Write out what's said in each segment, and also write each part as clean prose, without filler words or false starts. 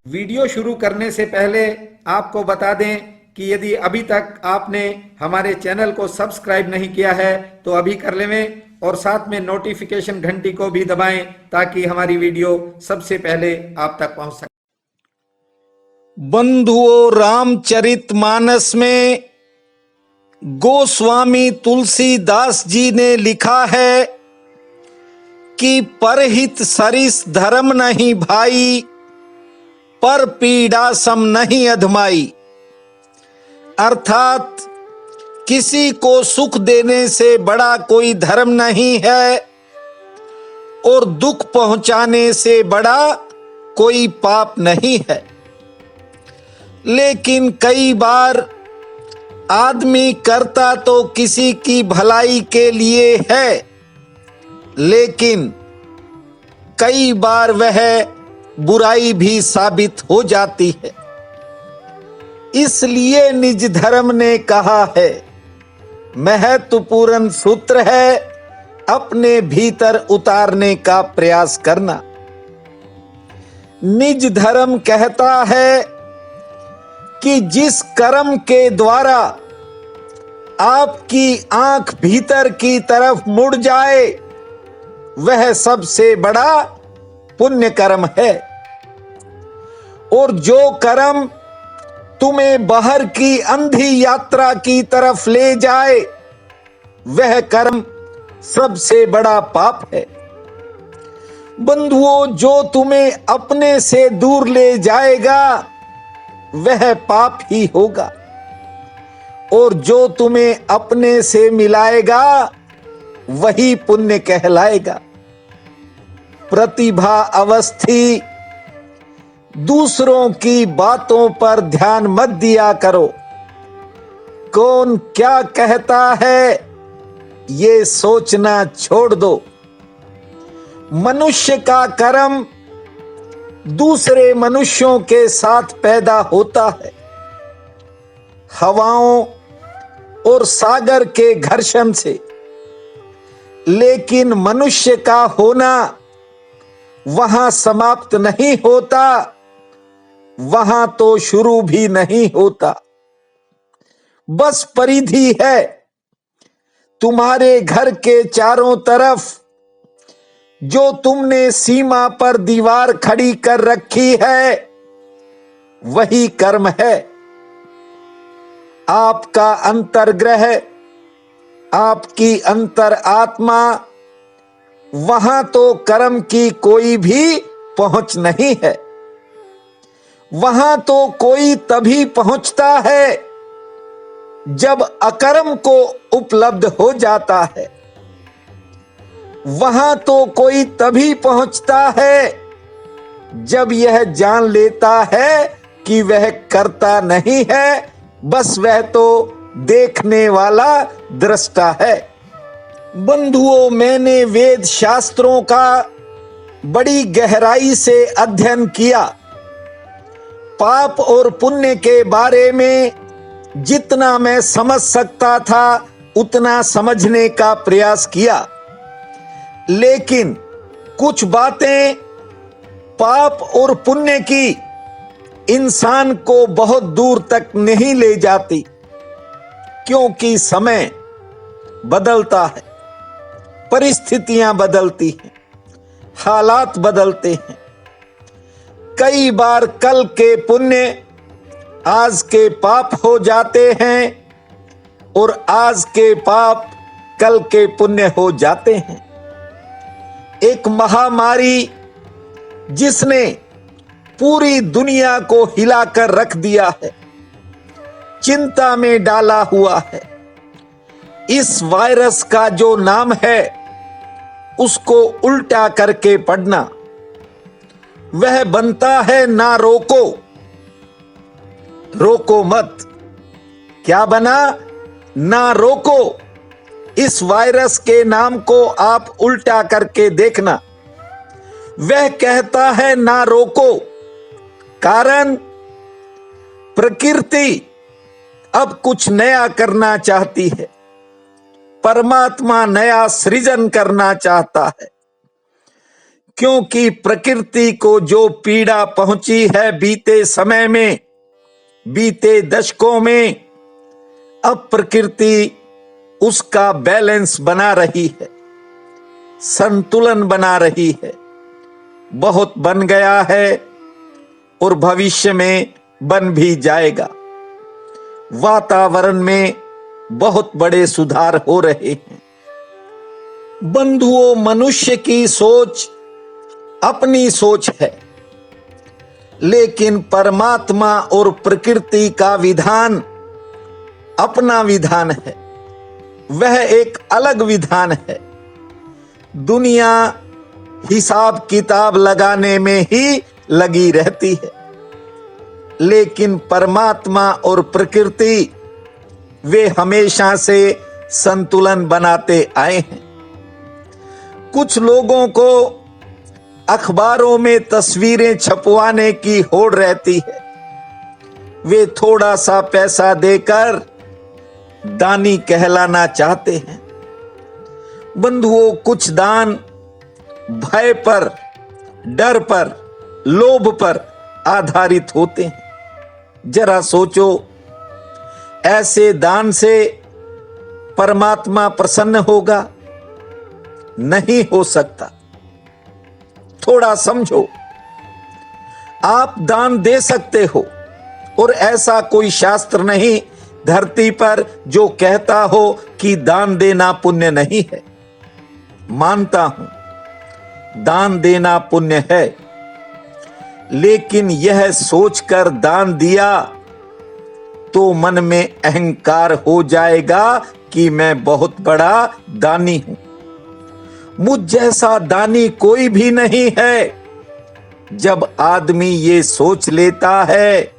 Video शुरू करने से पहले आपको बता दें कि यदि अभी तक आपने हमारे चैनल को सब्सक्राइब नहीं किया है तो अभी कर लें और साथ में नोटिफिकेशन घंटी को भी दबाएं ताकि हमारी वीडियो सबसे पहले आप तक पहुंच सके। बंधुओं, रामचरितमानस में गोस्वामी तुलसीदास जी ने लिखा है कि परहित सरिस धर्म नहीं भाई, पर पीड़ा सम नहीं अधमाई। अर्थात किसी को सुख देने से बड़ा कोई धर्म नहीं है और दुख पहुंचाने से बड़ा कोई पाप नहीं है। लेकिन कई बार आदमी करता तो किसी की भलाई के लिए है, लेकिन कई बार वह बुराई भी साबित हो जाती है। इसलिए निज धर्म ने कहा है, महत्वपूर्ण सूत्र है अपने भीतर उतारने का प्रयास करना। निज धर्म कहता है कि जिस कर्म के द्वारा आपकी आंख भीतर की तरफ मुड़ जाए वह सबसे बड़ा पुण्य कर्म है, और जो कर्म तुम्हें बाहर की अंधी यात्रा की तरफ ले जाए वह कर्म सबसे बड़ा पाप है। बंधुओं, जो तुम्हें अपने से दूर ले जाएगा वह पाप ही होगा, और जो तुम्हें अपने से मिलाएगा वही पुण्य कहलाएगा। प्रतिभा अवस्थी, दूसरों की बातों पर ध्यान मत दिया करो। कौन क्या कहता है ये सोचना छोड़ दो। मनुष्य का कर्म दूसरे मनुष्यों के साथ पैदा होता है। हवाओं और सागर के घर्षण से, लेकिन मनुष्य का होना वहां समाप्त नहीं होता, वहां तो शुरू भी नहीं होता। बस परिधि है। तुम्हारे घर के चारों तरफ जो तुमने सीमा पर दीवार खड़ी कर रखी है वही कर्म है। आपका अंतर्ग्रह, आपकी अंतर आत्मा, वहां तो कर्म की कोई भी पहुंच नहीं है। वहां तो कोई तभी पहुंचता है जब अकर्म को उपलब्ध हो जाता है। वहां तो कोई तभी पहुंचता है जब यह जान लेता है कि वह करता नहीं है, बस वह तो देखने वाला दृष्टा है। बंधुओं, मैंने वेद शास्त्रों का बड़ी गहराई से अध्ययन किया। पाप और पुण्य के बारे में जितना मैं समझ सकता था उतना समझने का प्रयास किया, लेकिन कुछ बातें पाप और पुण्य की इंसान को बहुत दूर तक नहीं ले जाती, क्योंकि समय बदलता है, परिस्थितियां बदलती हैं, हालात बदलते हैं। कई बार कल के पुण्य आज के पाप हो जाते हैं और आज के पाप कल के पुण्य हो जाते हैं। एक महामारी जिसने पूरी दुनिया को हिलाकर रख दिया है, चिंता में डाला हुआ है, इस वायरस का जो नाम है उसको उल्टा करके पढ़ना। वह बनता है ना रोको, रोको मत। क्या बना? ना रोको। इस वायरस के नाम को आप उल्टा करके देखना। वह कहता है ना रोको, कारण प्रकृति अब कुछ नया करना चाहती है, परमात्मा नया सृजन करना चाहता है। क्योंकि प्रकृति को जो पीड़ा पहुंची है बीते समय में, बीते दशकों में, अब प्रकृति उसका बैलेंस बना रही है, संतुलन बना रही है। बहुत बन गया है और भविष्य में बन भी जाएगा। वातावरण में बहुत बड़े सुधार हो रहे हैं। बंधुओं, मनुष्य की सोच अपनी सोच है, लेकिन परमात्मा और प्रकृति का विधान अपना विधान है। वह एक अलग विधान है। दुनिया हिसाब किताब लगाने में ही लगी रहती है, लेकिन परमात्मा और प्रकृति वे हमेशा से संतुलन बनाते आए हैं। कुछ लोगों को अखबारों में तस्वीरें छपवाने की होड़ रहती है। वे थोड़ा सा पैसा देकर दानी कहलाना चाहते हैं। बंधुओं, कुछ दान भय पर, डर पर, लोभ पर आधारित होते हैं। जरा सोचो, ऐसे दान से परमात्मा प्रसन्न होगा? नहीं हो सकता। थोड़ा समझो। आप दान दे सकते हो, और ऐसा कोई शास्त्र नहीं धरती पर जो कहता हो कि दान देना पुण्य नहीं है। मानता हूं, दान देना पुण्य है, लेकिन यह सोचकर दान दिया तो मन में अहंकार हो जाएगा कि मैं बहुत बड़ा दानी हूं। मुझ जैसा दानी कोई भी नहीं है। जब आदमी ये सोच लेता है,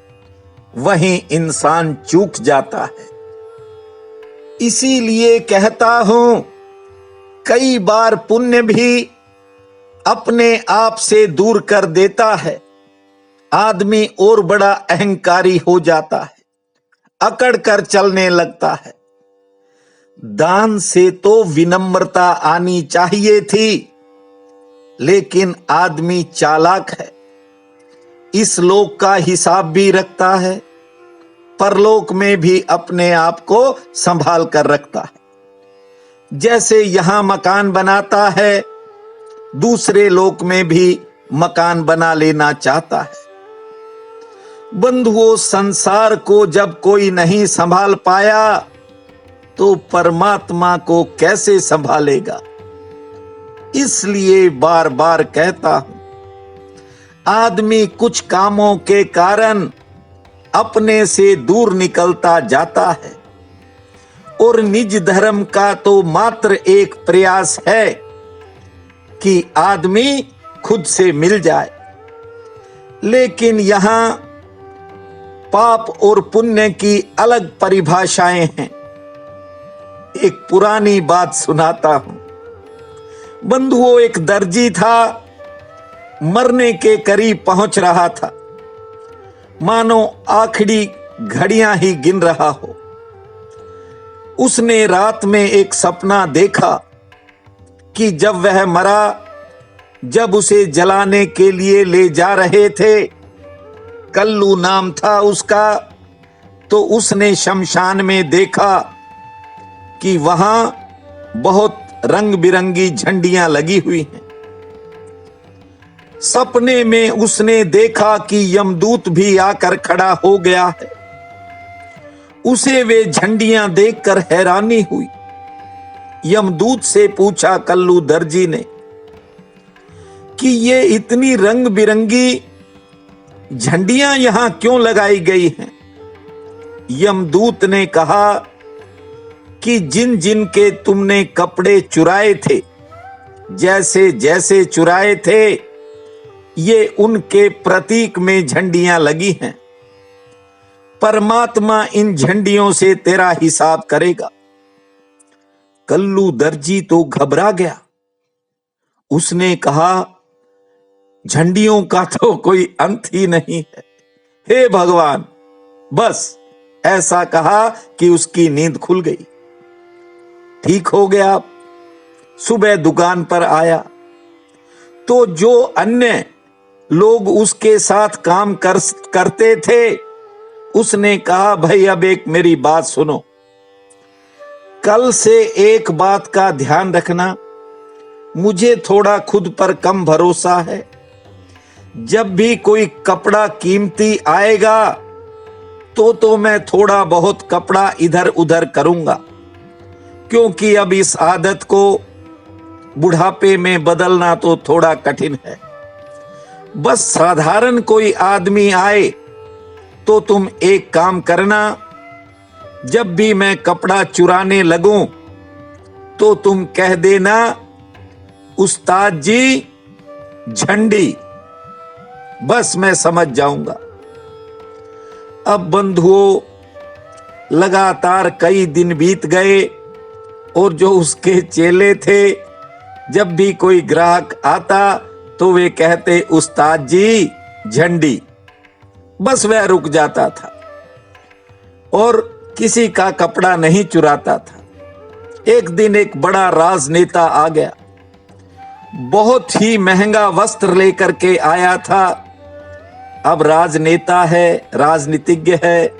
वहीं इंसान चूक जाता है। इसीलिए कहता हूं, कई बार पुण्य भी अपने आप से दूर कर देता है। आदमी और बड़ा अहंकारी हो जाता है, अकड़ कर चलने लगता है। दान से तो विनम्रता आनी चाहिए थी, लेकिन आदमी चालाक है। इस लोक का हिसाब भी रखता है, परलोक में भी अपने आप को संभाल कर रखता है। जैसे यहां मकान बनाता है, दूसरे लोक में भी मकान बना लेना चाहता है। बंधुओं, संसार को जब कोई नहीं संभाल पाया, तो परमात्मा को कैसे संभालेगा? इसलिए बार बार कहता हूं, आदमी कुछ कामों के कारण अपने से दूर निकलता जाता है, और निज धर्म का तो मात्र एक प्रयास है कि आदमी खुद से मिल जाए। लेकिन यहां पाप और पुण्य की अलग परिभाषाएं हैं। एक पुरानी बात सुनाता हूं। बंधुओं, एक दर्जी था, मरने के करीब पहुंच रहा था, मानो आखिरी घड़ियां ही गिन रहा हो। उसने रात में एक सपना देखा कि जब वह मरा, जब उसे जलाने के लिए ले जा रहे थे, कल्लू नाम था उसका, तो उसने शमशान में देखा कि वहां बहुत रंग बिरंगी झंडियां लगी हुई हैं। सपने में उसने देखा कि यमदूत भी आकर खड़ा हो गया है। उसे वे झंडियां देखकर हैरानी हुई। यमदूत से पूछा कल्लू दर्जी ने कि ये इतनी रंग बिरंगी झंडियां यहां क्यों लगाई गई हैं? यमदूत ने कहा कि जिन जिन के तुमने कपड़े चुराए थे, जैसे जैसे चुराए थे, ये उनके प्रतीक में झंडियां लगी हैं। परमात्मा इन झंडियों से तेरा हिसाब करेगा। कल्लू दर्जी तो घबरा गया। उसने कहा, झंडियों का तो कोई अंत ही नहीं है। हे भगवान! बस ऐसा कहा कि उसकी नींद खुल गई। ठीक हो गया। सुबह दुकान पर आया तो जो अन्य लोग उसके साथ काम करते थे, उसने कहा भाई अब एक मेरी बात सुनो, कल से एक बात का ध्यान रखना, मुझे थोड़ा खुद पर कम भरोसा है। जब भी कोई कपड़ा कीमती आएगा तो मैं थोड़ा बहुत कपड़ा इधर उधर करूंगा, क्योंकि अब इस आदत को बुढ़ापे में बदलना तो थोड़ा कठिन है। बस साधारण कोई आदमी आए तो तुम एक काम करना, जब भी मैं कपड़ा चुराने लगूं तो तुम कह देना उस्ताद जी झंडी, बस मैं समझ जाऊंगा। अब बंधुओं, लगातार कई दिन बीत गए और जो उसके चेले थे, जब भी कोई ग्राहक आता तो वे कहते उस्ताद जी झंडी, बस वह रुक जाता था और किसी का कपड़ा नहीं चुराता था। एक दिन एक बड़ा राजनेता आ गया, बहुत ही महंगा वस्त्र लेकर के आया था। अब राजनेता है, राजनीतिज्ञ है,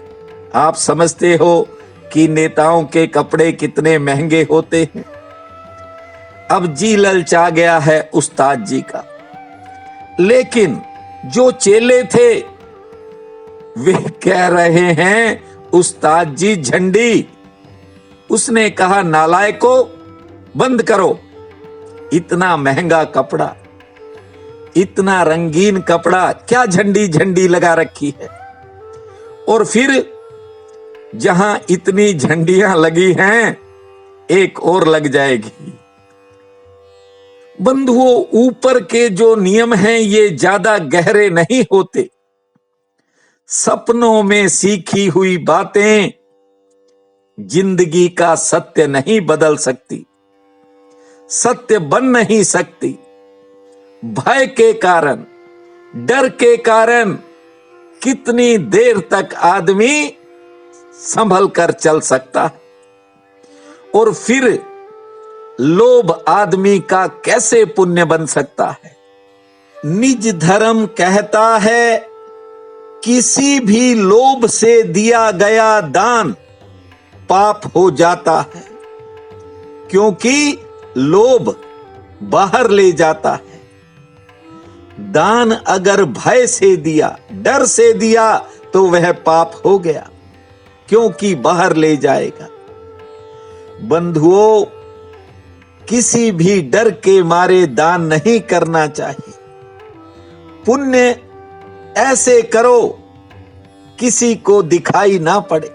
आप समझते हो कि नेताओं के कपड़े कितने महंगे होते हैं। अब जी ललचा गया है उस्ताद जी का, लेकिन जो चेले थे वे कह रहे हैं उस्ताद जी झंडी। उसने कहा नालायको, बंद करो, इतना महंगा कपड़ा, इतना रंगीन कपड़ा, क्या झंडी झंडी लगा रखी है। और फिर जहां इतनी झंडियां लगी हैं, एक और लग जाएगी। बंधुओं, ऊपर के जो नियम हैं ये ज्यादा गहरे नहीं होते। सपनों में सीखी हुई बातें जिंदगी का सत्य नहीं बदल सकती, सत्य बन नहीं सकती। भय के कारण, डर के कारण कितनी देर तक आदमी संभल कर चल सकता है, और फिर लोभ आदमी का कैसे पुण्य बन सकता है। निज धर्म कहता है किसी भी लोभ से दिया गया दान पाप हो जाता है, क्योंकि लोभ बाहर ले जाता है। दान अगर भय से दिया, डर से दिया, तो वह पाप हो गया, क्योंकि बाहर ले जाएगा। बंधुओं, किसी भी डर के मारे दान नहीं करना चाहिए। पुण्य ऐसे करो किसी को दिखाई ना पड़े।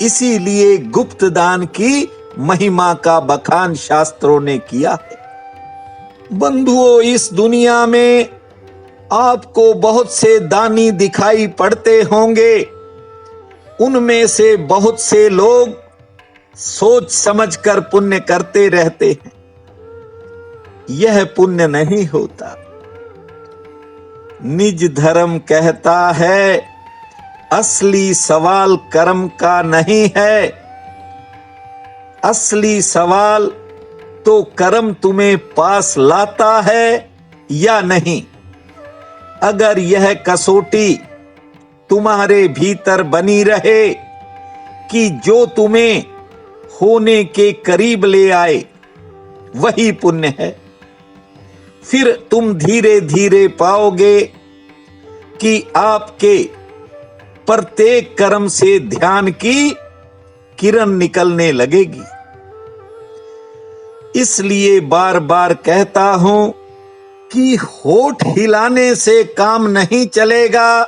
इसीलिए गुप्त दान की महिमा का बखान शास्त्रों ने किया है। बंधुओं, इस दुनिया में आपको बहुत से दानी दिखाई पड़ते होंगे। उनमें से बहुत से लोग सोच समझकर पुण्य करते रहते हैं। यह पुण्य नहीं होता। निज धर्म कहता है असली सवाल कर्म का नहीं है, असली सवाल तो कर्म तुम्हें पास लाता है या नहीं। अगर यह कसौटी तुम्हारे भीतर बनी रहे कि जो तुम्हें होने के करीब ले आए वही पुण्य है, फिर तुम धीरे धीरे पाओगे कि आपके प्रत्येक कर्म से ध्यान की किरण निकलने लगेगी। इसलिए बार बार कहता हूं कि होठ हिलाने से काम नहीं चलेगा,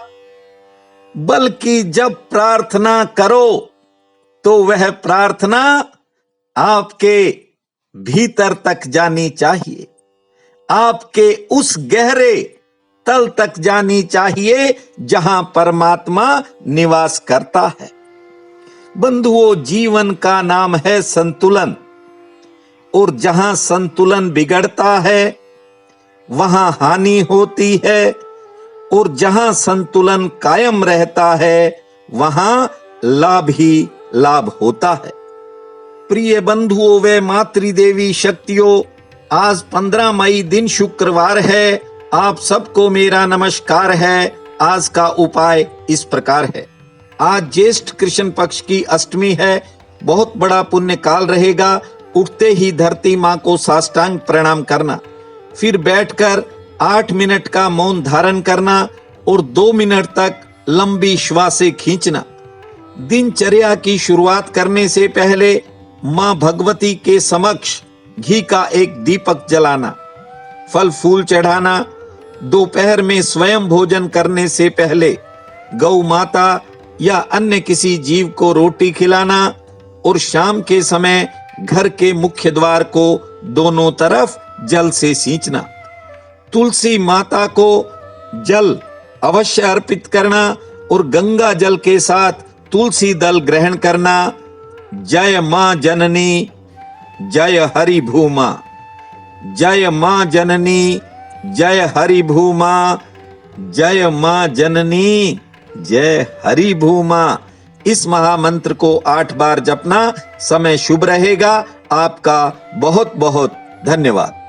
बल्कि जब प्रार्थना करो तो वह प्रार्थना आपके भीतर तक जानी चाहिए, आपके उस गहरे तल तक जानी चाहिए जहां परमात्मा निवास करता है। बंधुओं, जीवन का नाम है संतुलन, और जहां संतुलन बिगड़ता है वहां हानि होती है, और जहां संतुलन कायम रहता है वहां लाभ ही लाभ होता है। प्रिय बंधुओं व मातृदेवी शक्तियों, आज 15 मई दिन शुक्रवार है। आप सबको मेरा नमस्कार है। आज का उपाय इस प्रकार है। आज ज्येष्ठ कृष्ण पक्ष की अष्टमी है। बहुत बड़ा पुण्य काल रहेगा। उठते ही धरती माँ को साष्टांग प्रणाम करना, फिर बैठकर 8 मिनट का मौन धारण करना और 2 मिनट तक लंबी श्वासें खींचना। दिनचर्या की शुरुआत करने से पहले माँ भगवती के समक्ष घी का एक दीपक जलाना, फल फूल चढ़ाना। दोपहर में स्वयं भोजन करने से पहले गौ माता या अन्य किसी जीव को रोटी खिलाना और शाम के समय घर के मुख्य द्वार को दोनों तरफ जल से सींचना। तुलसी माता को जल अवश्य अर्पित करना और गंगा जल के साथ तुलसी दल ग्रहण करना। जय मां जननी, जय हरि भूमा। जय मां जननी, जय हरि भूमा। जय मां जननी, जय हरि भूमा। इस महामंत्र को 8 बार जपना। समय शुभ रहेगा। आपका बहुत बहुत धन्यवाद।